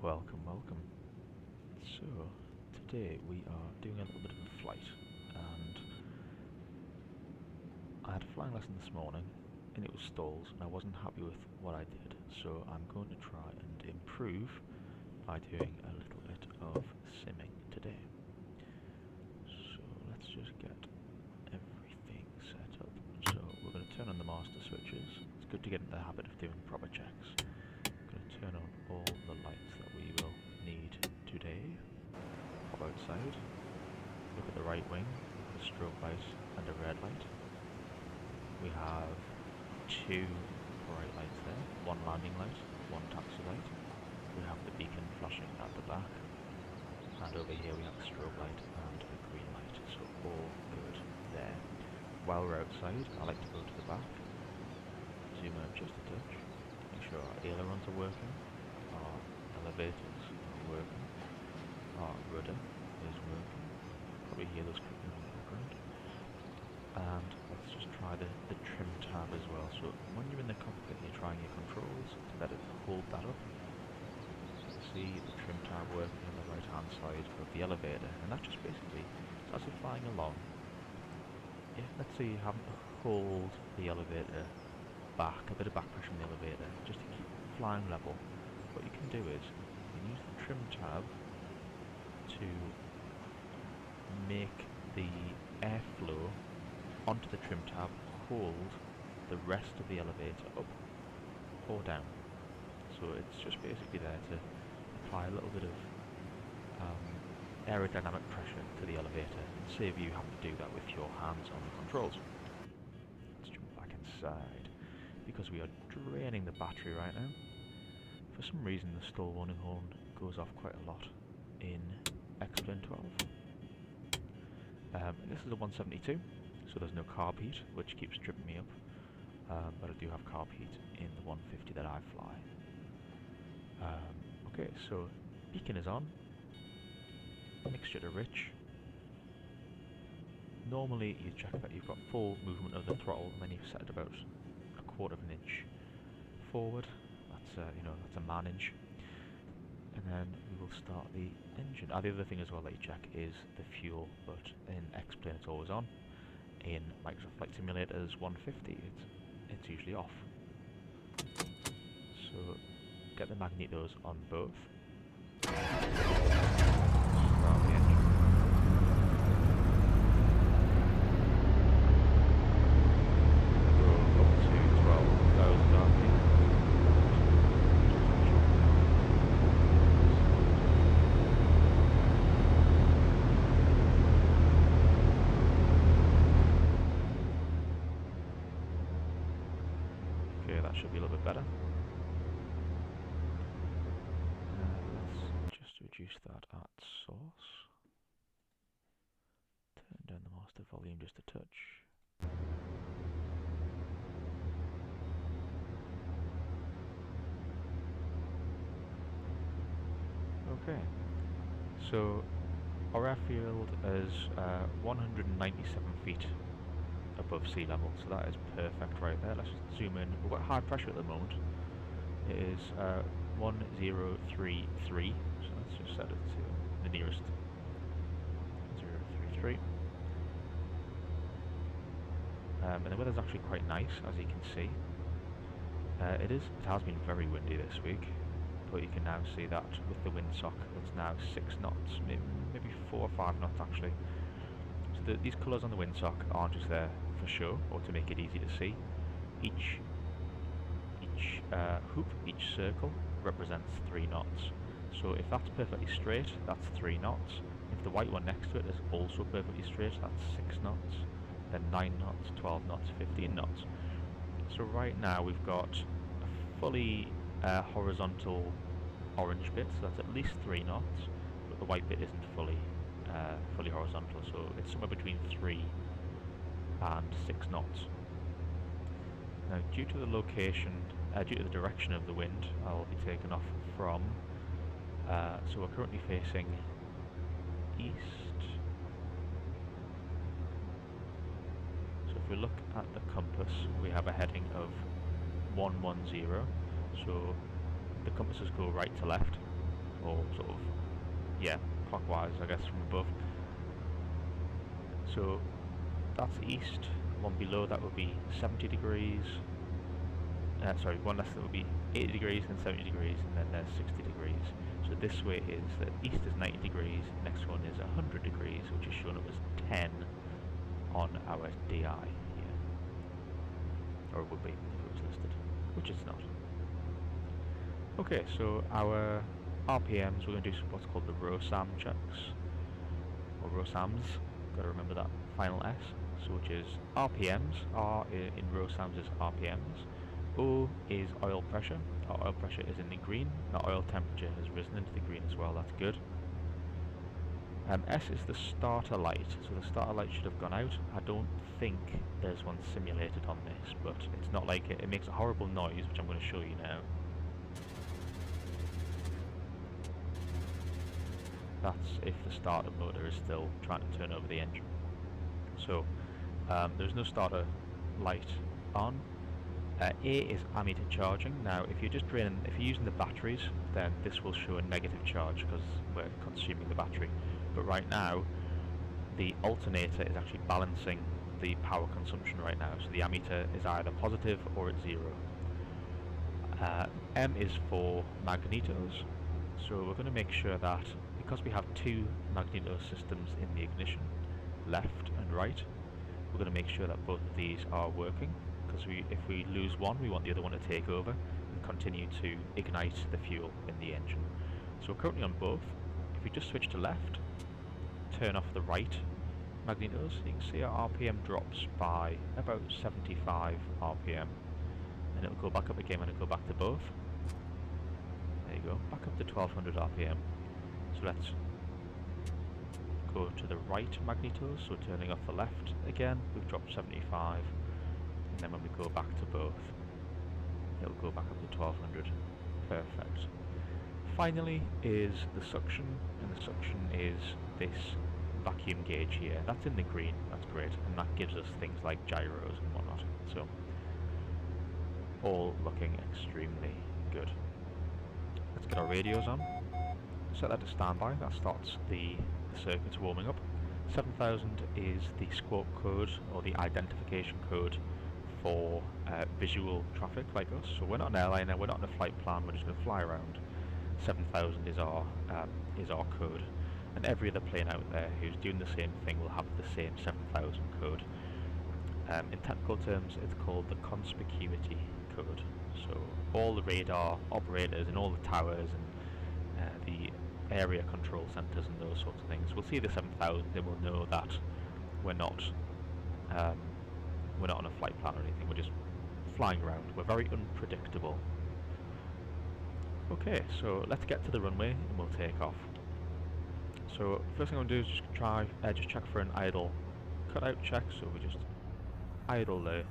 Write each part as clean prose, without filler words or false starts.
Welcome, welcome. So, today we are doing a little bit of a flight, and I had a flying lesson this morning, and it was stalls, and I wasn't happy with what I did, so I'm going to try and improve by doing a little bit of simming today. So, let's just get everything set up. So, we're going to turn on the master switches. It's good to get into the habit of doing proper checks. I'm going to turn on all the lights that we will need today. Pop outside, look at the right wing, a strobe light and a red light. We have two bright lights there, one landing light, one taxi light. We have the beacon flashing at the back, and over here we have a strobe light and a green light, so all good there. While we're outside, I like to go to the back, zoom out just a touch, make sure our ailerons are working, our elevators are working, our rudder is working, probably hear those clicking in the background, and let's just try the trim tab as well. So when you're in the cockpit and you're trying your controls, it's better to hold that up. So you see the trim tab working on the right hand side of the elevator, and that just basically, as you're flying along, if let's say you happen to hold the elevator back, a bit of back pressure on the elevator, just to keep flying level, what you can do is you can use the trim tab to make the airflow onto the trim tab hold the rest of the elevator up or down. So it's just basically there to apply a little bit of aerodynamic pressure to the elevator and save you having to do that with your hands on the controls. Let's jump back inside because we are draining the battery right now. For some reason the stall warning horn goes off quite a lot in XP12. This is a 172, so there's no carb heat, which keeps tripping me up, but I do have carb heat in the 150 that I fly. Okay, so beacon is on, mixture to rich. Normally you check that you've got full movement of the throttle, and then you set it about a quarter of an inch forward. That's that's a man inch. And then we will start the engine. The other thing as well that you check is the fuel, but in X-Plane it's always on. In Microsoft Flight Simulator's 150 it's usually off. So get the magnetos on both. Start the engine. Go up to 12,000 RPM. Okay, that should be a little bit better. Let's just reduce that at source. Turn down the master volume just a touch. Okay, so our airfield is 197 feet above sea level, so that is perfect right there. Let's just zoom in. We've got high pressure at the moment. It is 1033, so let's just set it to the nearest 033. And the weather's actually quite nice, as you can see. It has been very windy this week, but you can now see that with the windsock it's now 6 knots, maybe 4 or 5 knots actually. So these colours on the windsock aren't just there for show or to make it easy to see. Each hoop, each circle represents 3 knots. So if that's perfectly straight, that's 3 knots. If the white one next to it is also perfectly straight, that's 6 knots. Then 9 knots, 12 knots, 15 knots. So right now we've got a fully horizontal orange bit, so that's at least 3 knots, but the white bit isn't fully horizontal, so it's somewhere between 3 and 6 knots. Now, due to the location, due to the direction of the wind, I'll be taken off from. So we're currently facing east. So if we look at the compass, we have a heading of 110. So the compasses go right to left. or sort of, yeah, clockwise, I guess, from above. So that's east. One below that would be 70 degrees. Sorry, one less that would be 80 degrees, then 70 degrees, and then there's 60 degrees. So this way is that east is 90 degrees, next one is 100 degrees, which is shown up as 10 on our DI here. Or it would be if it was listed, which it's not. Okay, so our RPMs, we're going to do what's called the ROSAM checks, or ROSAMs, got to remember that final S, so which is RPMs, R in ROSAMs is RPMs, O is oil pressure, our oil pressure is in the green, our oil temperature has risen into the green as well, that's good. S is the starter light, so the starter light should have gone out. I don't think there's one simulated on this, but it's not like it makes a horrible noise, which I'm going to show you now. That's if the starter motor is still trying to turn over the engine. So there's no starter light on. A is ammeter charging. Now if you're using the batteries, then this will show a negative charge because we're consuming the battery. But right now the alternator is actually balancing the power consumption right now, so the ammeter is either positive or at 0. M is for magnetos, so we're going to make sure that because we have two magneto systems in the ignition, left and right, we're going to make sure that both of these are working, because if we lose one, we want the other one to take over and continue to ignite the fuel in the engine. So we're currently on both. If we just switch to left, turn off the right magnetos, you can see our RPM drops by about 75 RPM, and it'll go back up again when it go back to both. There you go, back up to 1200 RPM. So let's go to the right magnetos, so turning off the left again, we've dropped 75, and then when we go back to both, it'll go back up to 1200. Perfect. Finally is the suction, and the suction is this vacuum gauge here. That's in the green, that's great, and that gives us things like gyros and whatnot. So, all looking extremely good. Let's get our radios on. Set that to standby, that starts the circuits warming up. 7000 is the squawk code, or the identification code for visual traffic like us. So we're not an airliner, we're not in a flight plan, we're just going to fly around. 7000 is our code, and every other plane out there who's doing the same thing will have the same 7000 code. In technical terms, it's called the conspicuity code. So all the radar operators and all the towers and the area control centers and those sorts of things will see the 7000. They will know that we're not on a flight plan or anything. We're just flying around. We're very unpredictable. Okay, so let's get to the runway and we'll take off. So first thing I'm going to do is just check for an idle cutout check. So we just idle the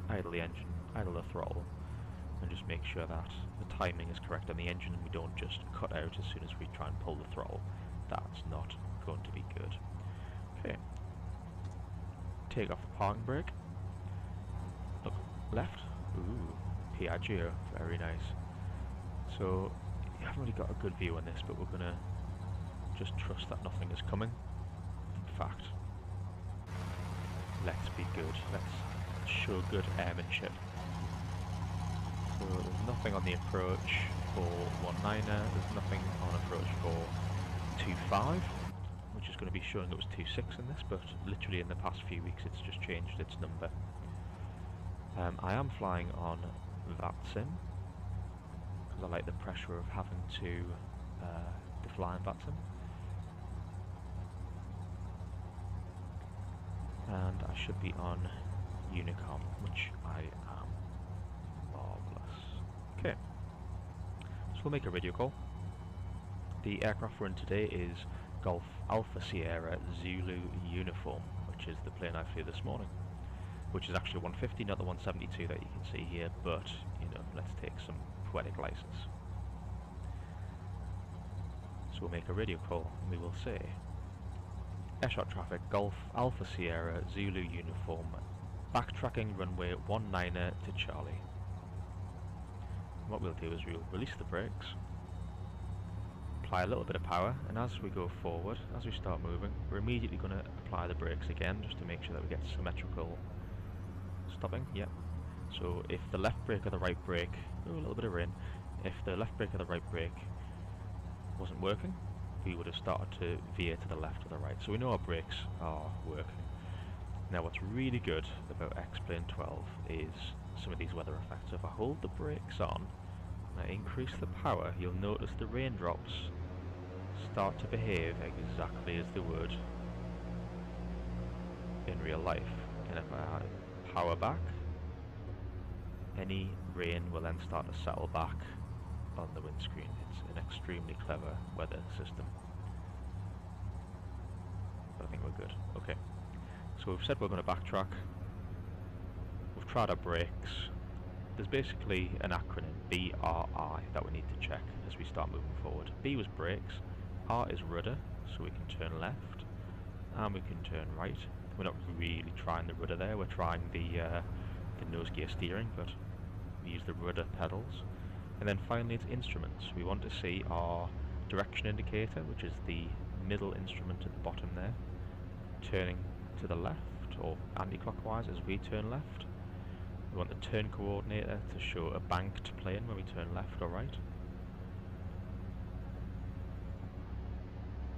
engine, idle the throttle, and just make sure that the timing is correct on the engine and we don't just cut out as soon as we try and pull the throttle. That's not going to be good. Okay. Take off the parking brake. Look left. Ooh, Piaggio, very nice. So you haven't really got a good view on this, but we're gonna just trust that nothing is coming. In fact, let's be good. Let's show good airmanship. So there's nothing on the approach for 19er. There's nothing on approach for 25, which is going to be showing it was 26 in this, but literally in the past few weeks it's just changed its number. I am flying on VATSIM because I like the pressure of having to fly in VATSIM. And I should be on Unicom, which I am. Marvellous. Okay, so we'll make a radio call. The aircraft we're in today is Golf Alpha Sierra Zulu Uniform, which is the plane I flew this morning, which is actually 150, not the 172 that you can see here, but, you know, let's take some poetic license. So we'll make a radio call, and we will say, Airshot traffic, Golf Alpha Sierra Zulu Uniform, backtracking runway 19er to Charlie. And what we'll do is we'll release the brakes, apply a little bit of power, and as we go forward, as we start moving, we're immediately going to apply the brakes again, just to make sure that we get symmetrical stopping. Yep. So if the left brake or the right brake, oh, a little bit of rain, if the left brake or the right brake wasn't working, we would have started to veer to the left or the right. So we know our brakes are working. Now what's really good about XP12 is some of these weather effects. So if I hold the brakes on and I increase the power, you'll notice the raindrops start to behave exactly as they would in real life. And if I power back, any rain will then start to settle back on the windscreen. It's an extremely clever weather system. But I think we're good. Okay. So we've said we're going to backtrack. We've tried our brakes. There's basically an acronym, BRI, that we need to check as we start moving forward. B was brakes, R is rudder, so we can turn left, and we can turn right. We're not really trying the rudder there, we're trying the nose gear steering, but we use the rudder pedals. And then finally it's instruments. We want to see our direction indicator, which is the middle instrument at the bottom there, turning to the left, or anti-clockwise as we turn left. We want the turn coordinator to show a banked plane when we turn left or right.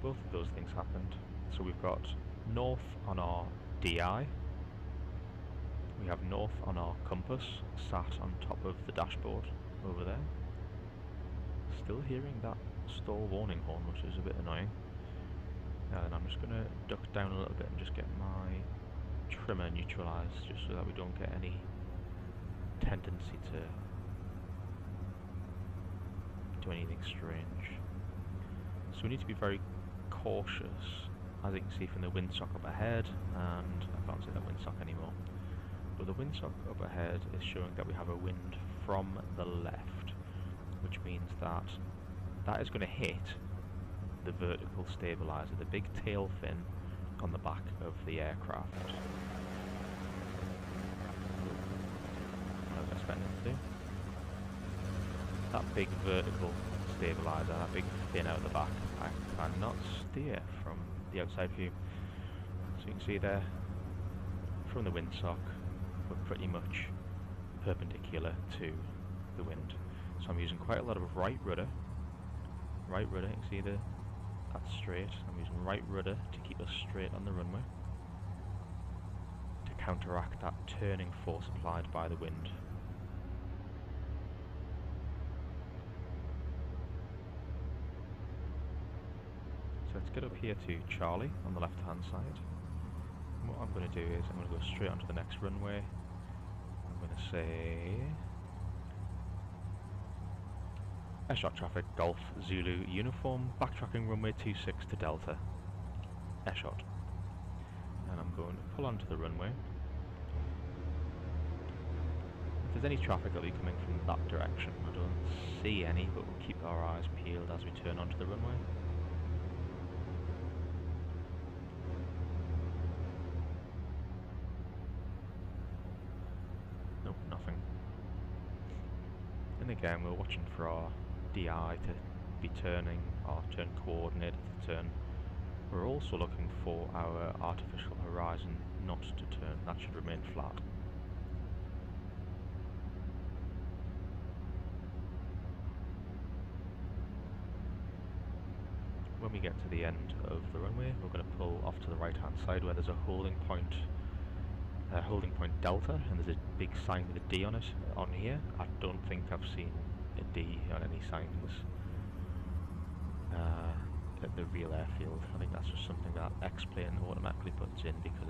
Both of those things happened. So we've got north on our DI, we have north on our compass, sat on top of the dashboard over there. Still hearing that stall warning horn, which is a bit annoying. And I'm just going to duck down a little bit and just get my trimmer neutralised, just so that we don't get any tendency to do anything strange. So we need to be very cautious, as you can see from the windsock up ahead, and I can't see that windsock anymore. But the windsock up ahead is showing that we have a wind from the left, which means that that is going to hit the vertical stabilizer, the big tail fin on the back of the aircraft. What was I expecting it to do? That big vertical stabilizer, that big fin out the back, I cannot steer from the outside view. So you can see there, from the windsock, we're pretty much perpendicular to the wind. So I'm using quite a lot of right rudder. Right rudder, you can see that's straight. I'm using right rudder to keep us straight on the runway, to counteract that turning force applied by the wind. So let's get up here to Charlie on the left hand side. And what I'm going to do is I'm going to go straight onto the next runway. I'm going to say Airshot traffic, Golf, Zulu, uniform, backtracking runway 26 to Delta. Airshot. And I'm going to pull onto the runway. If there's any traffic that'll be coming from that direction, I don't see any, but we'll keep our eyes peeled as we turn onto the runway. Nope, nothing. And again, we're watching for our DI to be turning, our turn coordinator to turn. We're also looking for our artificial horizon not to turn. That should remain flat. When we get to the end of the runway, we're going to pull off to the right hand side where there's a holding point Delta, and there's a big sign with a D on it on here. I don't think I've seen a D on any signs at the real airfield. I think that's just something that X-Plane automatically puts in because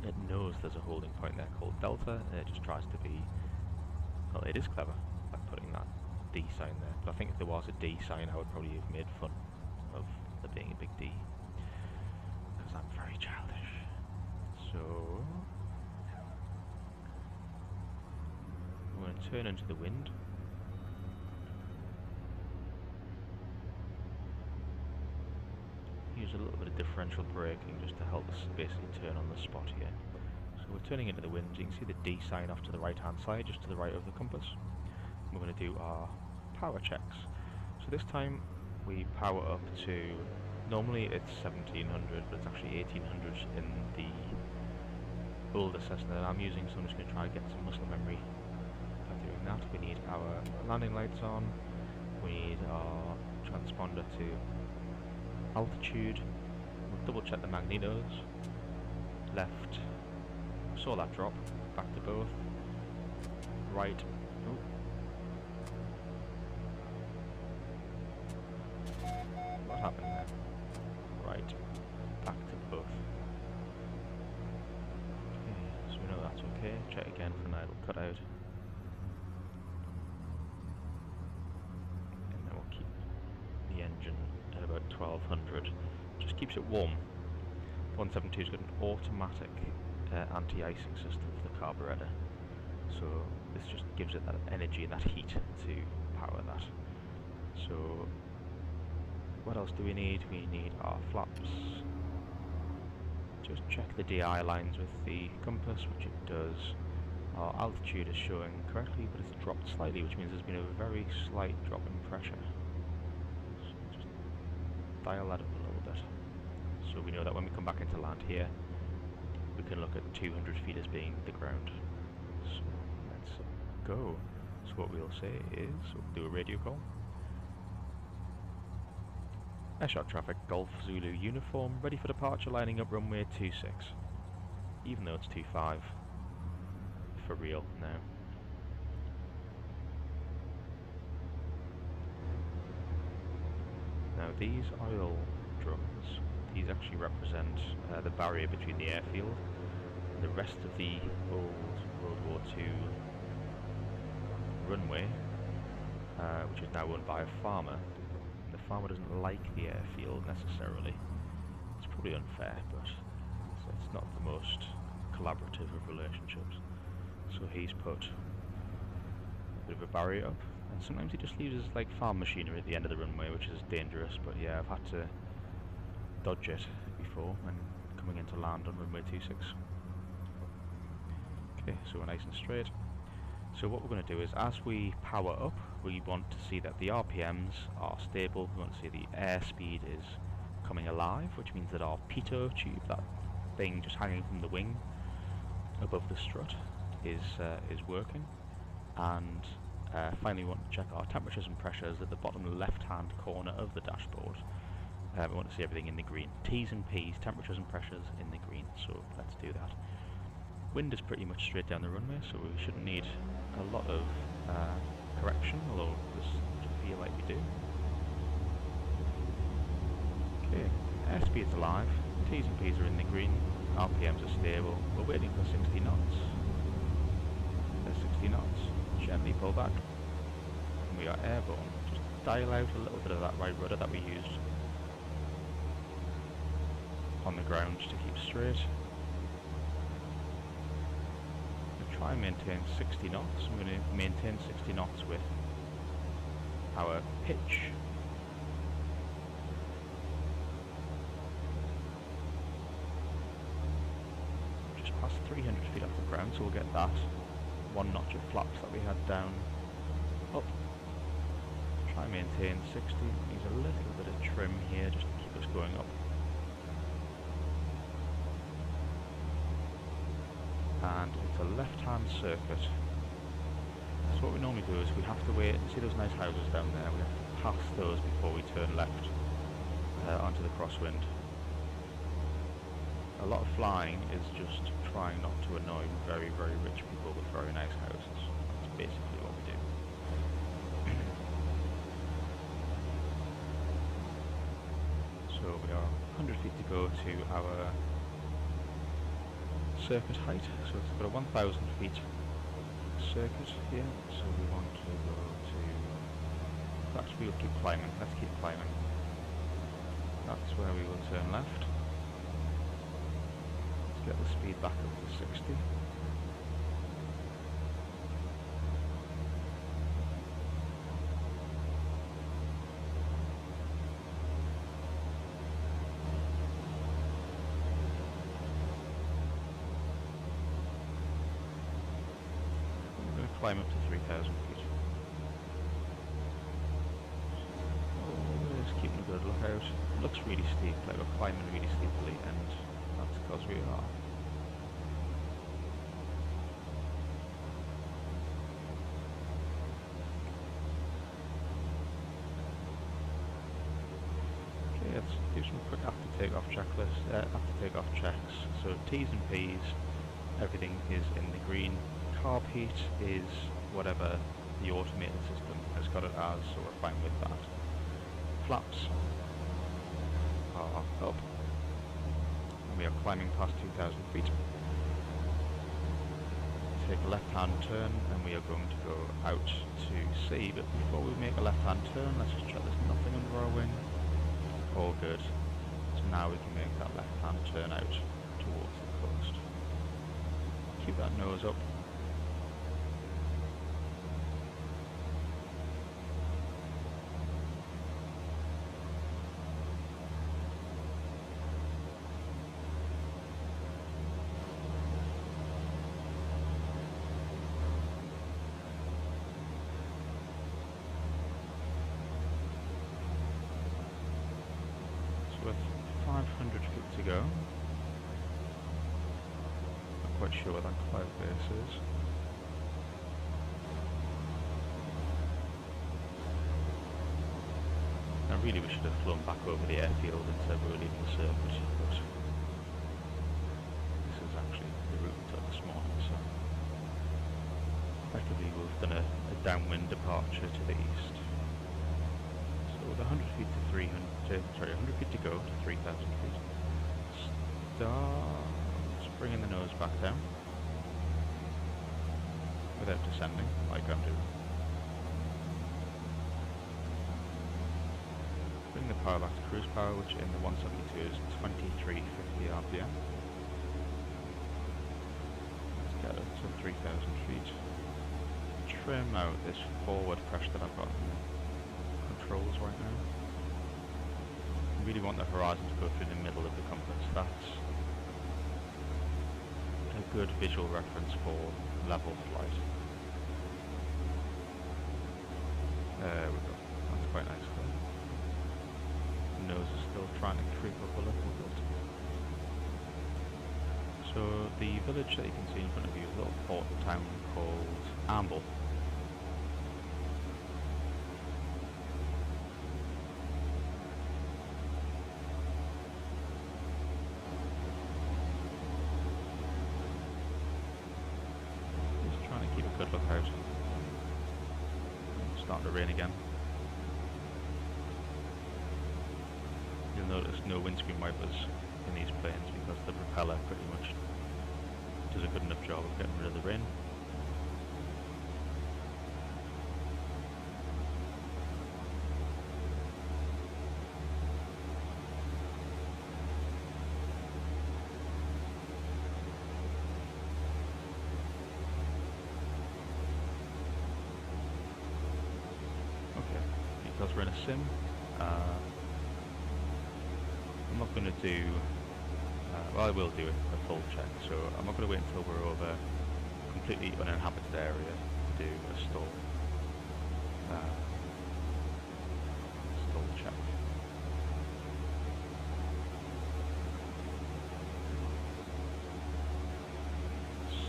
it knows there's a holding point there called Delta, and it just tries to be, well, it is clever by putting that D sign there. But I think if there was a D sign, I would probably have made fun of there being a big D, because I'm very childish. So we're going to turn into the wind. Use a little bit of differential braking just to help us basically turn on the spot here. So we're turning into the wind. You can see the D sign off to the right hand side, just to the right of the compass. We're going to do our power checks. So this time we power up to, normally it's 1700, but it's actually 1800 in the older Cessna that I'm using, so I'm just going to try and get some muscle memory by doing that. We need our landing lights on, we need our transponder to altitude, we'll double check the magnetos, left, saw that drop, back to both, right, oh. What happened there? Right, back to both. Okay, so we know that's okay, check again for an idle cutout. And then we'll keep the engine at about 1200, just keeps it warm. 172's got an automatic anti-icing system for the carburettor, so this just gives it that energy and that heat to power that. So what else do we need? We need our flaps. Just check the DI lines with the compass, which it does. Our altitude is showing correctly, but it's dropped slightly, which means there's been a very slight drop in pressure. So just dial that up a little bit. So we know that when we come back into land here, we can look at 200 feet as being the ground. So let's go. So what we'll say is, we'll do a radio call. Airshot traffic, Golf Zulu uniform, ready for departure, lining up runway 26. Even though it's 25. For real now. Now these oil drums, these actually represent the barrier between the airfield and the rest of the old World War II runway, which is now owned by a farmer. The farmer doesn't like the airfield necessarily. It's probably unfair, but it's not the most collaborative of relationships. So he's put a bit of a barrier up, and sometimes he just leaves his like farm machinery at the end of the runway, which is dangerous, but yeah, I've had to dodge it before when coming into land on runway 26. Okay, so we're nice and straight. So what we're going to do is, as we power up, we want to see that the RPMs are stable. We want to see the airspeed is coming alive, which means that our pitot tube, that thing just hanging from the wing above the strut, is working. And finally, we want to check our temperatures and pressures at the bottom left-hand corner of the dashboard. We want to see everything in the green. T's and P's, temperatures and pressures in the green. So let's do that. Wind is pretty much straight down the runway, so we shouldn't need a lot of correction, although this feel like we do. Okay, airspeed's alive, T's and P's are in the green, RPMs are stable. We're waiting for 60 knots. There's 60 knots. Gently pull back, and we are airborne. Just dial out a little bit of that right rudder that we used on the ground to keep straight. Try and maintain 60 knots. I'm going to maintain 60 knots with our pitch. Just past 300 feet off the ground, so we'll get that one notch of flaps that we had down up. Try and maintain 60. Needs a little bit of trim here just to keep us going up. And it's a left-hand circuit. So what we normally do is we have to wait, see those nice houses down there, we have to pass those before we turn left onto the crosswind. A lot of flying is just trying not to annoy very, very rich people with very nice houses. That's basically what we do. So we are 100 feet to go to our circuit height, so it's got a 1000 feet circuit here, so we want to go to, actually we'll keep climbing, let's keep climbing. That's where we will turn left. Let's get the speed back up to 60. Climb up to 3000 feet. Always lookout. It looks really steep, like we're climbing really steeply, and that's because we are. Okay, let's do some quick after takeoff checklist, after takeoff checks. So T's and P's, everything is in the green. Carb heat is whatever the automated system has got it as, so we're fine with that. Flaps are up, and we are climbing past 2,000 feet. Take a left-hand turn, and we are going to go out to sea, but before we make a left-hand turn, let's just check there's nothing under our wing. All good. So now we can make that left-hand turn out towards the coast. Keep that nose up. With 500 feet to go. Not quite sure where that cloud base is. Now really we should have flown back over the airfield instead of leaving the circuit, but this is actually the route we took this morning, so effectively we've done a downwind departure to the east. With 100 feet to 100 feet to go to 3,000 feet. Start bringing the nose back down without descending like I'm doing. Bring the power back to cruise power, which in the 172 is 2350 RPM. Let's get it to 3,000 feet. Trim out this forward pressure that I've got controls right now. I really want the horizon to go through the middle of the compass. That's a good visual reference for level flight. There we go. That's quite nice though. The nose is still trying to creep up a little bit. So the village that you can see in front of you is a little port town called Amble. Good look out. It's starting to rain again. You'll notice no windscreen wipers in these planes because the propeller pretty much does a good enough job of getting rid of the rain. Because we're in a sim, I'm not going to do, well I will do a full check, so I'm not going to wait until we're over a completely uninhabited area to do a stall check.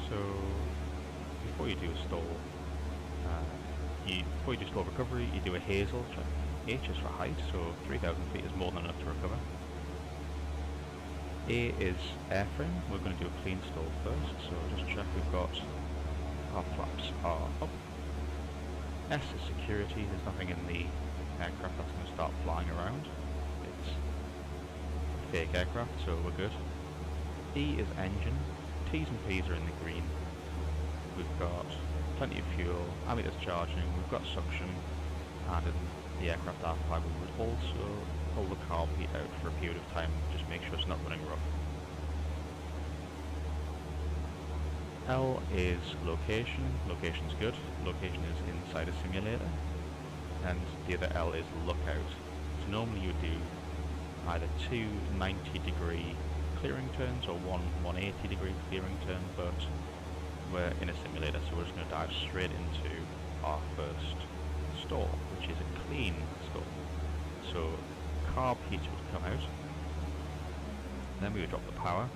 So before you do a stall, before you do stall recovery, you do a hazel check. H is for height, so 3,000 feet is more than enough to recover. A is airframe. We're going to do a clean stall first, so just check we've got our flaps are up. S is security. There's nothing in the aircraft that's going to start flying around. It's a fake aircraft, so we're good. E is engine. T's and P's are in the green. We've got plenty of fuel, ammeter's charging, we've got suction, and in the aircraft afterflight we would also pull the carb heat out for a period of time, just make sure it's not running rough. L is location. Location's good. Location is inside a simulator. And the other L is lookout. So normally you would do either two 90-degree clearing turns or one 180-degree clearing turn, but we're in a simulator, so we're just going to dive straight into our first stall, which is a clean stall. So carb heat would come out. Then we would drop the power.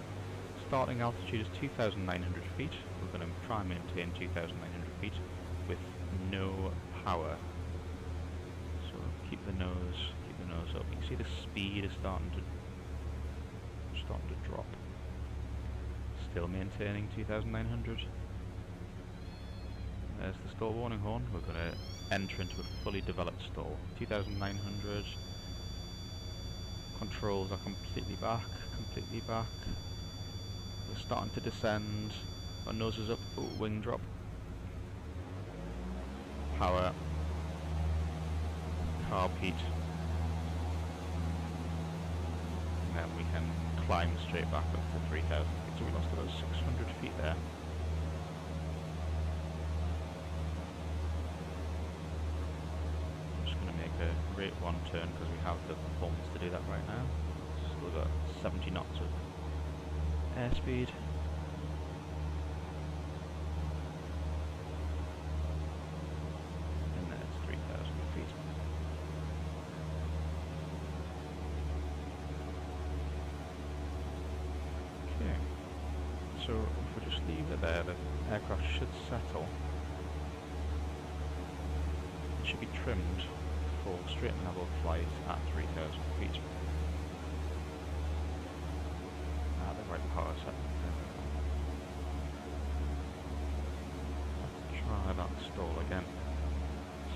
Starting altitude is 2,900 feet. We're going to try and maintain 2,900 feet with no power. So keep the nose up. You can see the speed is starting to drop. Still maintaining 2,900. There's the stall warning horn. We're going to enter into a fully developed stall. 2,900. Controls are completely back. We're starting to descend. Our nose is up. Ooh, wing drop. Power. Carb heat. And then we can climb straight back up to 3,000 feet. So we lost about 600 feet there. I'm just going to make a rate 1 turn because we have the performance to do that right now. So we've got 70 knots of airspeed. And then it's 3,000 feet. Okay. So if we just leave it there, the aircraft should settle. It should be trimmed for straight and level flight at 3,000 feet. Right power set. Let's try that stall again.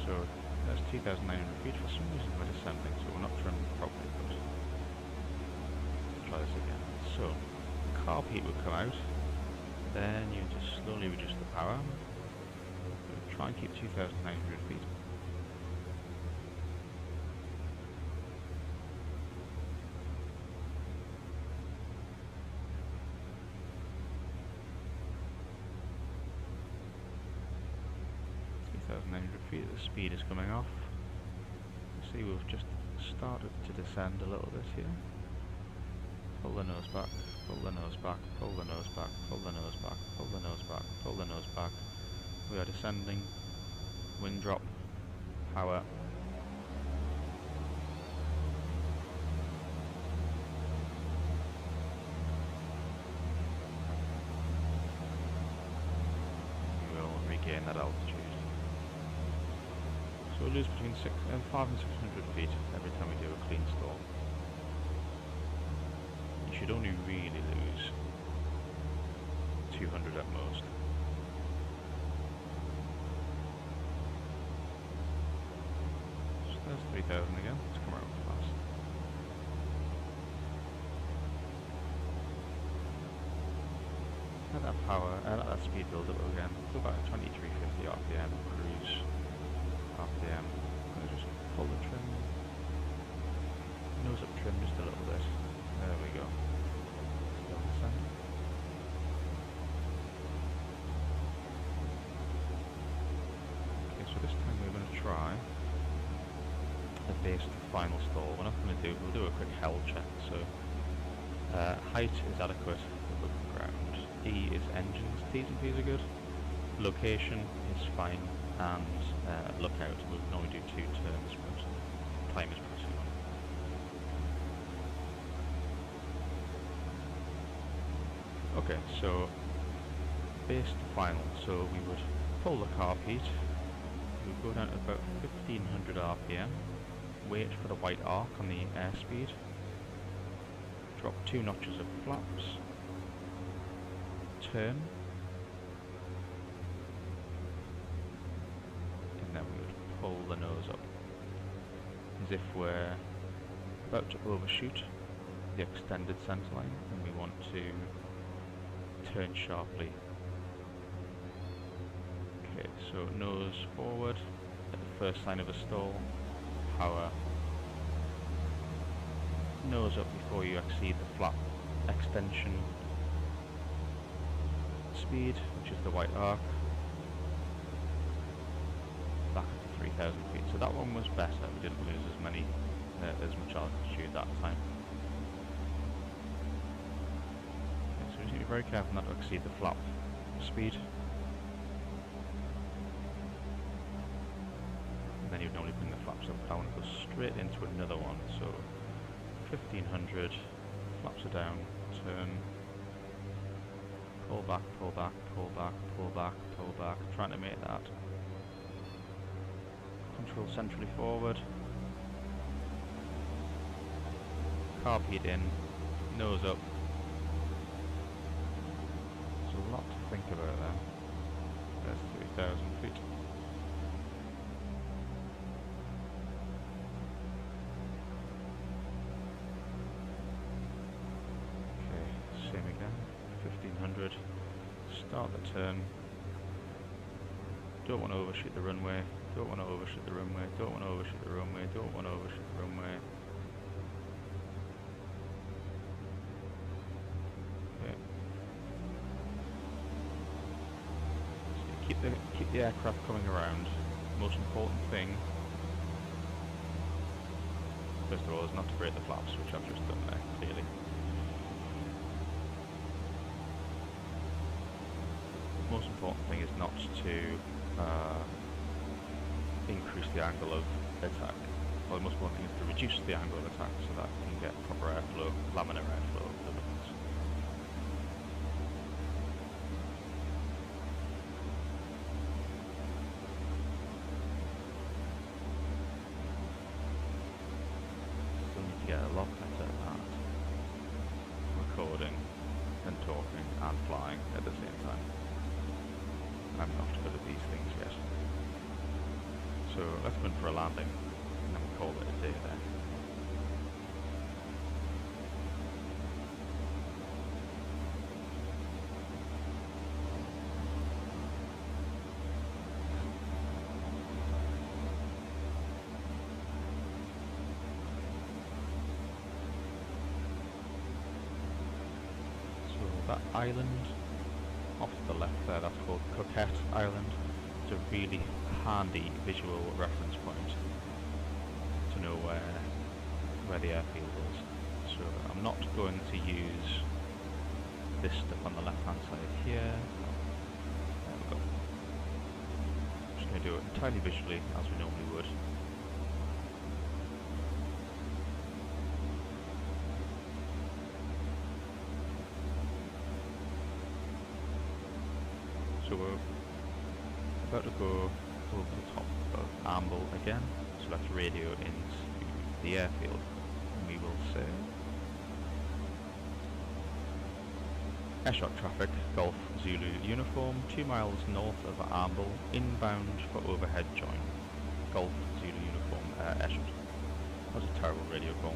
So that's 2,900 feet. For some reason we're descending, so we're not trimmed properly. But let's try this again. So carb heat would come out. Then you just slowly reduce the power. We'll try and keep 2,900 feet. Feet, the speed is coming off. You see we've just started to descend a little bit here. Pull the nose back, pull the nose back, pull the nose back, pull the nose back, pull the nose back, pull the nose back. We are descending. Wing drop. Power. We will regain that altitude. So we'll lose between 500 and 600 feet every time we do a clean stall. You should only really lose 200 at most. So there's 3,000 again. Let's come around fast. Let that power, let that speed build up again. Go back to 2350 RPM cruise. RPM. I'm going to just pull the trim. Nose up trim just a little bit. There we go. Still descend. Okay, so this time we're going to try the base to final stall. We're not going to do, we'll do a quick hell check. So height is adequate above the ground. E is engines. T's and P's are good. Location is fine. And lookout, we can only do 2 turns, but time is pressing on. Okay, so base to final. So we would pull the carb heat, we would go down to about 1500 RPM, wait for the white arc on the airspeed, drop 2 notches of flaps, turn, and then we would pull the nose up as if we're about to overshoot the extended centerline and we want to turn sharply. Okay, so nose forward at the first sign of a stall, power, nose up before you exceed the flap extension speed, which is the white arc, back up to 3,000 feet. So that one was better, we didn't lose as much altitude that time. Okay, so we need to be very careful not to exceed the flap speed. And then you'd normally bring the flaps up. I want to go straight into another one, so 1500, flaps are down, turn, pull back, pull back, pull back, pull back, pull back, trying to make that control centrally forward. Carb heat in, nose up. There's a lot to think about there. There's 3,000 feet. Okay, same again. 1500. Start the turn. Don't want to overshoot the runway. Don't want to overshoot the runway. Don't want to overshoot the runway. Don't want to overshoot the runway. Keep the aircraft coming around. Most important thing, first of all, is not to break the flaps, which I've just done there, clearly. Most important thing is not to increase the angle of attack. Well, the most important thing is to reduce the angle of attack so that you can get proper airflow, laminar airflow of the wings. Get a lot better at recording and talking and flying at the same time. I'm not good at these things yet. So let's go in for a landing and then we'll call it a day there. That island off to the left there, that's called Coquette Island. It's a really handy visual reference point to know where the airfield is. So I'm not going to use this stuff on the left hand side here. There we go. I'm just going to do it entirely visually as we normally would. So we're about to go over the top of Amble again, so let's radio into the airfield, and we will say Airshock traffic, Golf Zulu uniform, 2 miles north of Amble, inbound for overhead join. Golf Zulu uniform, Airshock. That was a terrible radio call.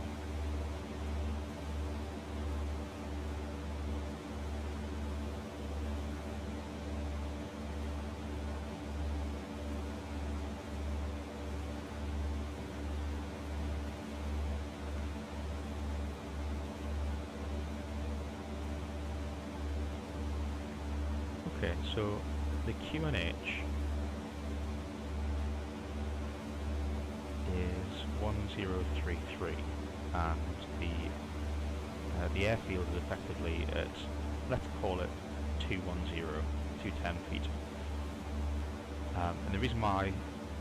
Okay, so the QNH is 1033 and the airfield is effectively at, let's call it 210 feet. And the reason why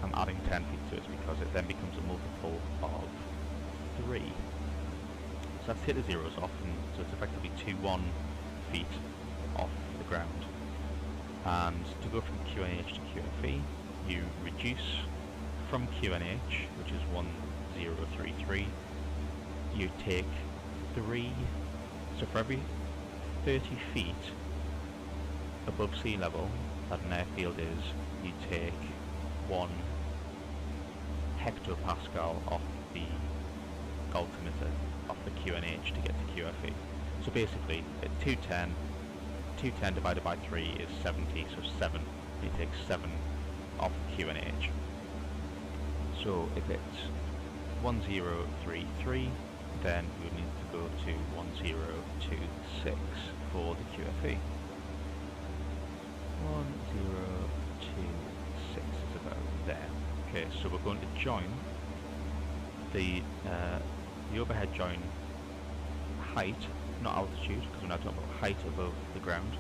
I'm adding 10 feet to it is because it then becomes a multiple of 3. So let's hit the zeros off, and so it's effectively 21 feet off the ground. And to go from QNH to QFE, you reduce from QNH, which is 1033, you take 3, so for every 30 feet above sea level that an airfield is, you take 1 hectopascal off the altimeter, off the QNH to get to QFE. So basically, at 210 divided by 3 is 70, so 7. You take 7 off QNH. So if it's 1033, then we would need to go to 1026 for the QFE. 1026 is about there. Okay, so we're going to join the overhead join height, not altitude, because we're not talking about height above the ground.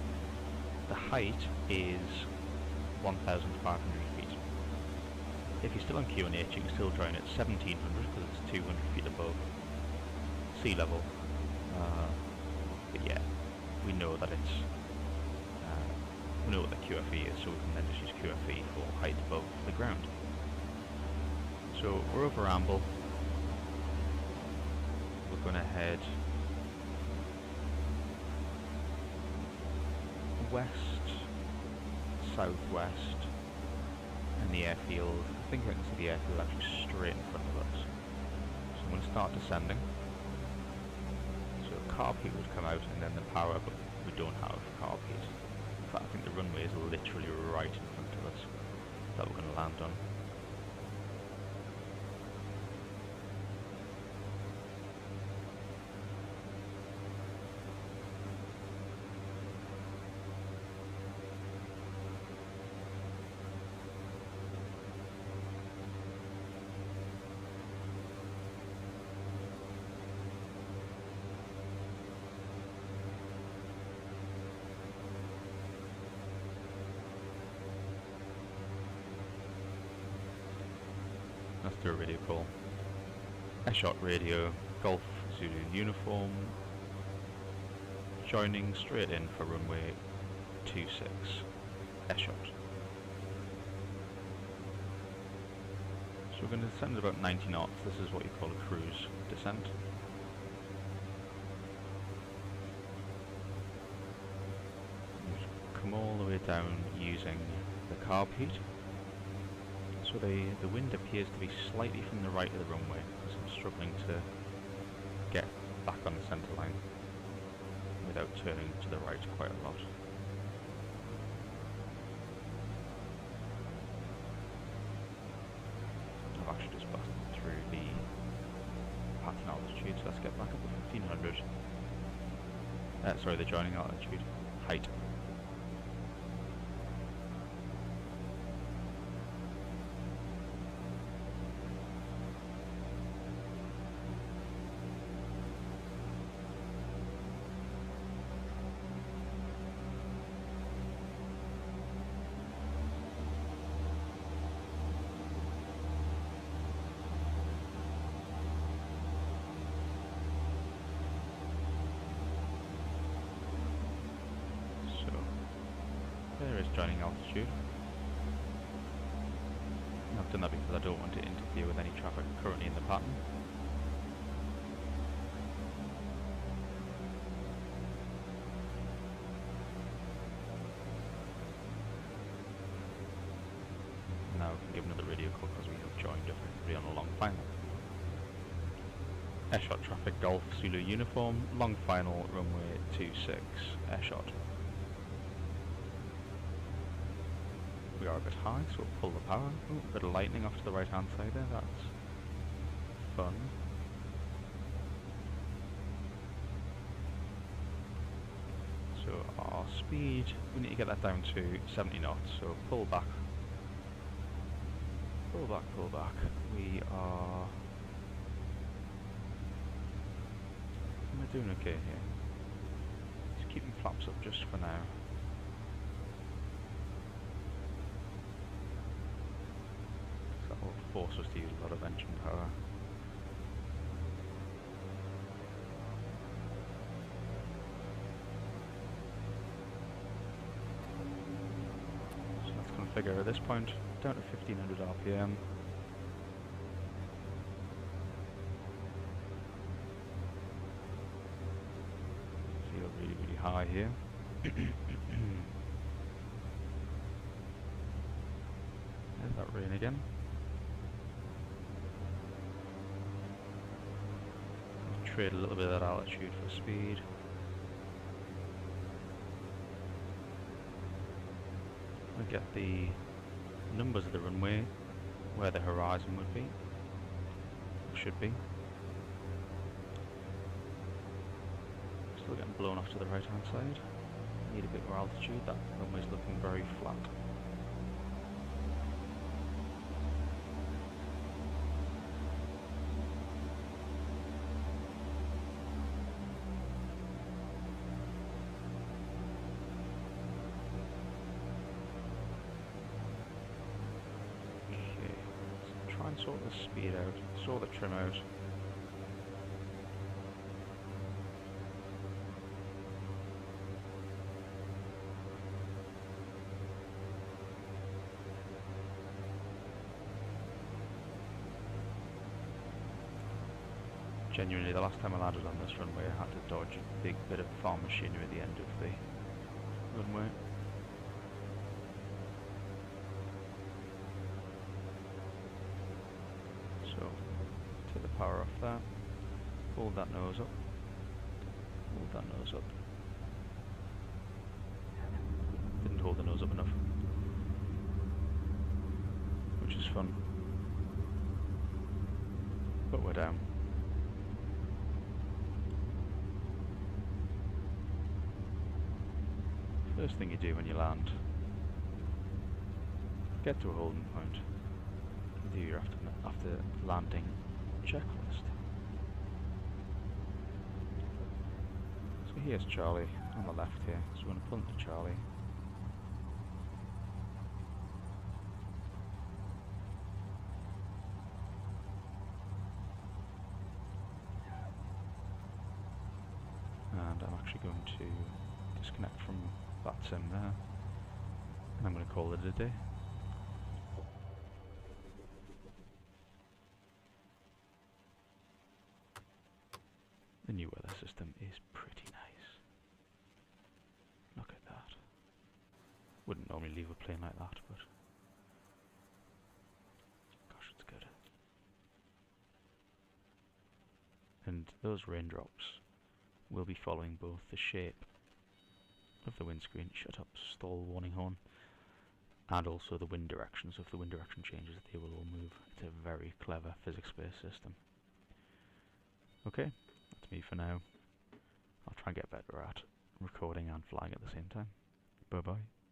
The height is 1,500 feet. If you're still on QNH, you can still join at 1,700 because it's 200 feet above sea level. But yeah, we know that it's we know what the QFE is, so we can then just use QFE for height above the ground. So we're over Amble. We're going to head west, southwest, and the airfield. I think I can see the airfield actually straight in front of us. So I'm going to start descending. So carb heat would come out and then the power, but we don't have carb heat. In fact, I think the runway is literally right in front of us that we're going to land on. Let's do a radio call. Airshot radio, Golf Zulu uniform, joining straight in for runway 26, Airshot. So we're going to descend at about 90 knots, this is what you call a cruise descent. Come all the way down using the carb heat. So the wind appears to be slightly from the right of the runway, because I'm struggling to get back on the centre line without turning to the right quite a lot. I've actually just busted through the passing altitude, so let's get back up to 1500. Sorry, the joining altitude, height. There is joining altitude. I've done that because I don't want to interfere with any traffic currently in the pattern. Now we can give another radio call because we have joined effectively on a long final. Airshot traffic, Golf Zulu uniform, long final, runway 26, Airshot. We are a bit high, so we'll pull the power. Ooh, a bit of lightning off to the right hand side there, that's fun. So our speed, we need to get that down to 70 knots, so pull back. Pull back, pull back. We are... Am I doing okay here? Just keeping flaps up just for now. Will force us to use a lot of engine power. So let's configure at this point down to 1500 RPM. Feel really, really high here. There's that rain again. Trade a little bit of that altitude for speed. We get the numbers of the runway where the horizon would be, or should be. Still getting blown off to the right hand side. Need a bit more altitude, that runway's looking very flat. Sort the speed out, sort the trim out. Genuinely, the last time I landed on this runway, I had to dodge a big bit of farm machinery at the end of the runway. So, take the power off there, hold that nose up, hold that nose up. Didn't hold the nose up enough, which is fun. But we're down. First thing you do when you land, get to a holding point, do your after landing checklist. So here's Charlie on the left here, so we're going to pull into Charlie. And I'm actually going to disconnect from that sim there, and I'm going to call it a day. The new weather system is pretty nice. Look at that. Wouldn't normally leave a plane like that, but gosh, it's good. And those raindrops will be following both the shape of the windscreen, shut up, stall warning horn, and also the wind directions. So if the wind direction changes, they will all move. It's a very clever physics-based system. Okay, that's me for now. I'll try and get better at recording and flying at the same time. Bye bye.